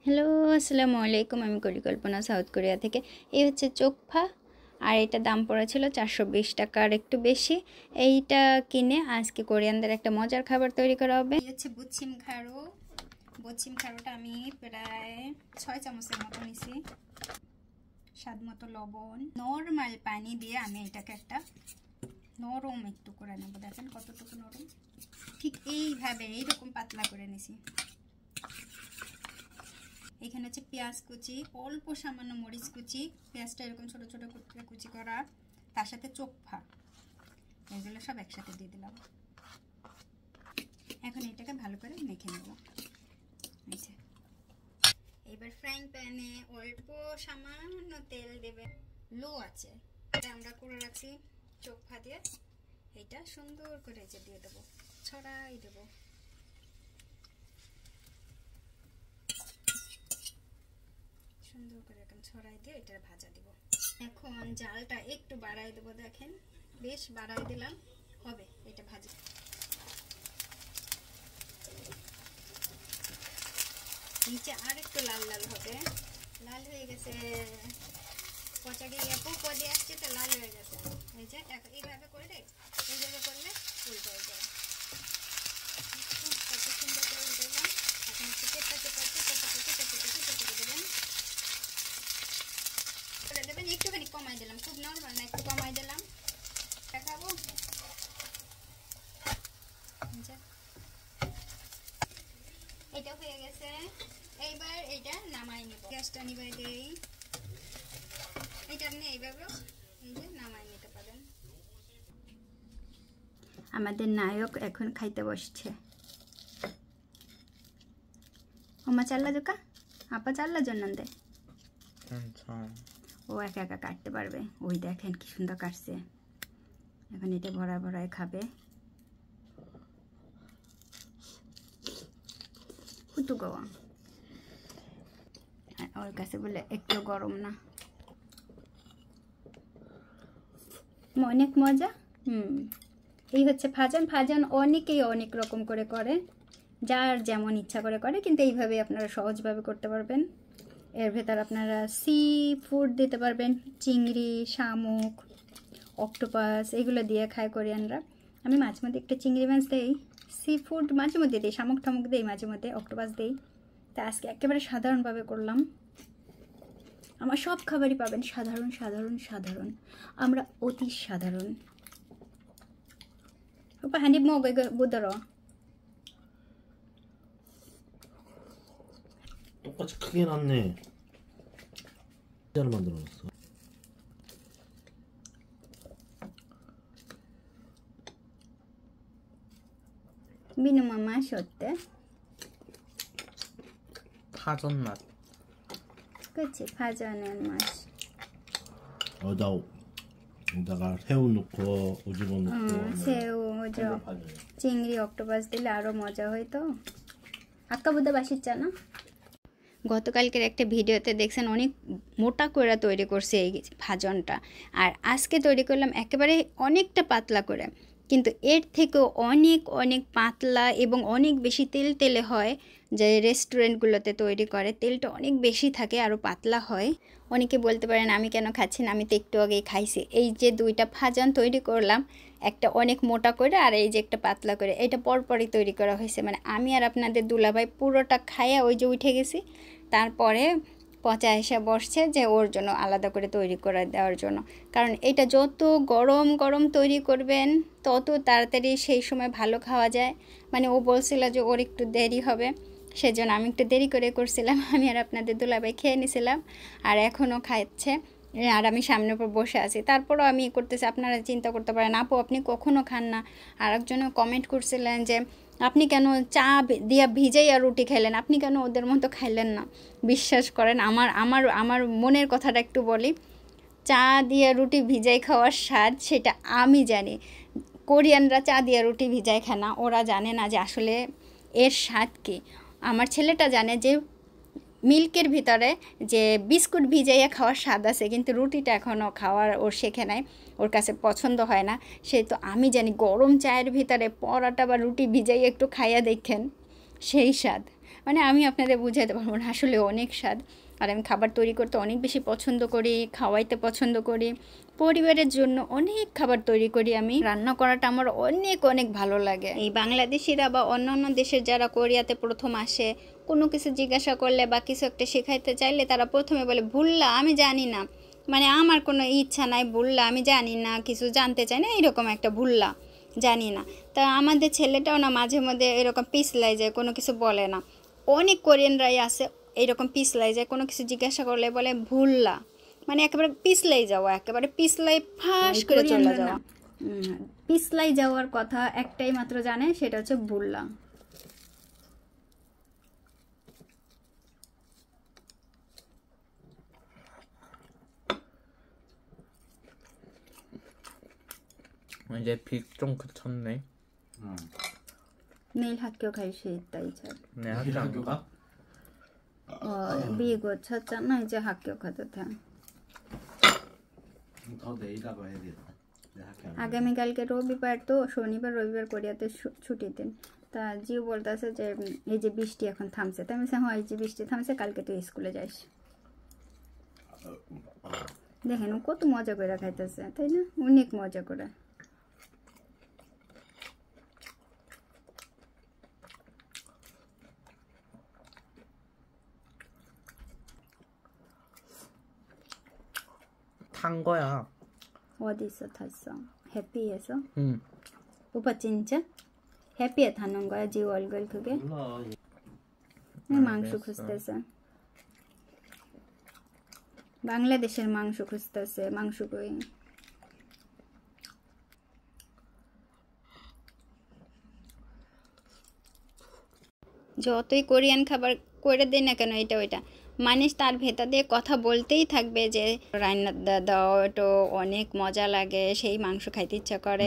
Hello, আসসালামু আলাইকুম। আমি পরিকল্পনা সাউথ কোরিয়া থেকে। এই হচ্ছে চোখফা, আর এটা দাম পড়েছিল 420 টাকার একটু বেশি। এইটা কিনে আজকে কোরিয়ানদের একটা মজার খাবার তৈরি করা হবে। এই হচ্ছে বুচ্ছিম খাড়ু। বুচ্ছিম খাড়ুটা আমি প্রায় 6 চামচের মতো নিছি। স্বাদ মতো লবণ, নরমাল পানি দিয়ে আমি এটাকে একটা নরম একটু করে নেব। দেখেন কতটুকু নরম, ঠিক এইভাবে এইরকম পাতলা করে নিছি। এখানে হচ্ছে পেঁয়াজ কুচি, অল্প সামান্য মরিচ কুচি, পেঁয়াজটা এরকম ছোট ছোট করে কুচি করা, তার সাথে চোখফা, এগুলো সব একসাথে দিয়ে দিলাম। এখন এটাকে ভালো করে মেখে নেব। এবার ফ্রাইং প্যানে অল্প সামান্য তেল দেবে, লো আছে, এটা আমরা করে রাখছি চোখফা দিয়ে। এটা সুন্দর করে যে দিয়ে দেবো, ছড়াই দেবো। সুন্দর করে এখন ছড়াই দিয়ে এটা ভাজা দিব। এখন জালটা একটু বাড়াই দেবো। দেখেন বেশ বাড়াই দিলাম, হবে এটা ভাজা। নিচে আর একটু লাল লাল হবে। লাল হয়ে গেছে, পচা গিয়ে পদে আসছে তো লাল হয়ে গেছে। এই যে এইভাবে করে এইভাবে করলে উল্টে হয়ে যায়। কত সুন্দর করে উল্টাইলাম। এখন একটু চেপটা দেবেন, একটুখানি কমাই দিলাম, খুব নরমাল না, একটু কমাই দিলাম। দেখাবো এটা হয়ে গেছে। এইবার এটা নামাই নেব। গ্যাসটা নিবাই দেই। এটা আপনি এইভাবেও এই যে নামাই নিতে পারেন। আমাদের নায়ক এখন খাইতে বসছে। ওমা চাল্লা জোকা, আপা চাল্লা জন্যে ও একা একা কাটতে পারবে। ওই দেখেন কি সুন্দর কাটছে। এখন এটা ভরা ভরায় খাবে। কুতু গাওয়া ওর কাছে বলে একটু গরম না, অনেক মজা। এই হচ্ছে ফাজান। ফাজান অনেকেই অনেক রকম করে করে, যার যেমন ইচ্ছা করে করে, কিন্তু এইভাবে আপনারা সহজভাবে করতে পারবেন। এর ভেতর আপনারা সি ফুড দিতে পারবেন, চিংড়ি, শামুক, অক্টোপাস, এগুলো দিয়ে খায় কোরিয়ানরা। আমি মাঝে মধ্যে একটু চিংড়ি মাছ দিই, সি ফুড মাঝে মধ্যে দিই, শামুক টামুক দিই, মাঝে মধ্যে অক্টোপাস দিই। তা আজকে একেবারে সাধারণভাবে করলাম। আমার সব খাবারই পাবেন সাধারণ সাধারণ সাধারণ, আমরা অতি সাধারণ। 오빠 한 입 먹어. 이거 못 들어. 똑같이 크게 났네. 피자를 만들어놨어. 민우 맛이 어때? 파전 맛. 그치, 파전의 맛. 여기다가 새우 넣고 오징어 넣고 새우, 오징어, চিংড়ি, অক্টোপাস দিলে আরো মজা হয়। তো আক্কাবুদা বাসিচ্ছা না? গতকালকের একটা ভিডিওতে দেখছেন অনেক মোটা করে তৈরি করছে এই ভাজনটা, আর আজকে তৈরি করলাম একেবারে অনেকটা পাতলা করে। কিন্তু এর থেকেও অনেক অনেক পাতলা এবং অনেক বেশি তেল তেলে হয়। যে রেস্টুরেন্টগুলোতে তৈরি করে তেলটা অনেক বেশি থাকে, আরও পাতলা হয়। অনেকে বলতে পারেন আমি কেন খাচ্ছি না, আমি তো একটু আগেই খাইছি। এই যে দুইটা ভাজন তৈরি করলাম, একটা অনেক মোটা করে আর এই যে একটা পাতলা করে, এটা পরপরই তৈরি করা হয়েছে। মানে আমি আর আপনাদের দুলাভাই পুরোটা খাইয়া ওই যে উঠে গেছি, তারপরে পচা এসে বসছে যে ওর জন্য আলাদা করে তৈরি করে দেওয়ার জন্য। কারণ এটা যত গরম গরম তৈরি করবেন তত তাড়াতাড়ি সেই সময় ভালো খাওয়া যায়। মানে ও বলছিল যে ওর একটু দেরি হবে, সেজন্য আমি একটু দেরি করে করছিলাম। আমি আর আপনাদের দুলাভাই খেয়ে নিয়েছিলাম, আর এখনও খাচ্ছে, আর আমি সামনের উপর বসে আছি। তারপরও আমি করতেছি। আপনারা চিন্তা করতে পারেন আপু আপনি কখনও খান না। আর একজনও কমেন্ট করছিলেন যে আপনি কেন চা দিয়া ভিজাইয়া রুটি খাইলেন, আপনি কেন ওদের মতো খাইলেন না। বিশ্বাস করেন আমার আমার আমার মনের কথাটা একটু বলি। চা দিয়ে রুটি ভিজাই খাওয়ার স্বাদ সেটা আমি জানি। কোরিয়ানরা চা দিয়ে রুটি ভিজাই খায় না, ওরা জানে না যে আসলে এর স্বাদ কী। আমার ছেলেটা জানে যে মিল্কের ভিতরে যে বিস্কুট ভিজাইয়া খাওয়ার স্বাদ আছে, কিন্তু রুটিটা এখনও খাওয়ার ওর শেখে নাই, ওর কাছে পছন্দ হয় না। সে তো আমি জানি গরম চায়ের ভিতরে পরোটা বা রুটি ভিজাইয়া একটু খাইয়া দেখেন, সেই স্বাদ, মানে আমি আপনাদের বুঝাতে পারবো না, আসলে অনেক স্বাদ। আর আমি খাবার তৈরি করতে অনেক বেশি পছন্দ করি, খাওয়াইতে পছন্দ করি, পরিবারের জন্য অনেক খাবার তৈরি করি। আমি রান্না করাটা আমার অনেক অনেক ভালো লাগে। এই বাংলাদেশিরা বা অন্যান্য দেশের যারা কোরিয়াতে প্রথম আসে, কোনো কিছু জিজ্ঞাসা করলে বা কিছু একটা শেখাইতে চাইলে তারা প্রথমে বলে ভুললা, আমি জানি না, মানে আমার কোনো ইচ্ছা নাই, ভুললা আমি জানি না, কিছু জানতে চাই না, এরকম একটা ভুললা, জানি না। তা আমাদের ছেলেটাও না মাঝে মধ্যে এরকম পিছলাই যায়, কোনো কিছু বলে না। অনেক কোরিয়ানরাই আছে এইরকম পিছলাই যায়, কোনো কিছু জিজ্ঞাসা করলে বলে ভুললা, মানে একেবারে পিছলাই যাওয়া, একেবারে পিছলাই ফাঁস করে চলে যাওয়া। পিছলাই যাওয়ার কথা একটাই মাত্র জানে, সেটা হচ্ছে ভুললা। 이제 빅좀 그쳤네. 내일 학교 갈 수 있다 이제. 네, 하지 않을까? 미국 쳤잖아. 이제 학교 가도 돼. 더 내일하고 해야 되겠다. আগামীকালকে রবিবার, তো শনিবার রবিবার কোরিয়াতে ছুটির দিন। তা জিও বলতেছে যে এই যে বৃষ্টি এখন থামছে, তাই আমি বলছি হ্যাঁ এই যে বৃষ্টি থামছে, কালকে তুই স্কুলে যাইস। দেখেন ও কত মজা করে খাইতেছে, তাই না? অনেক মজা করে। 탄 거야. 어디서 탔어? 해피에서? 응. 오빠 진짜? 해피에 타는 거야 지우 얼굴 그게? 몰라. মাংস খুঁজতেছে, বাংলাদেশের মাংস খুঁজতেছে, মাংস কই? যতই কোরিয়ান খাবার করে দেয় না কেন এটা ওইটা, মানুষ তার ভেতর দিয়ে কথা বলতেই থাকবে যে রান্না দাও, এটা অনেক মজা লাগে, সেই মাংস খাইতে ইচ্ছা করে।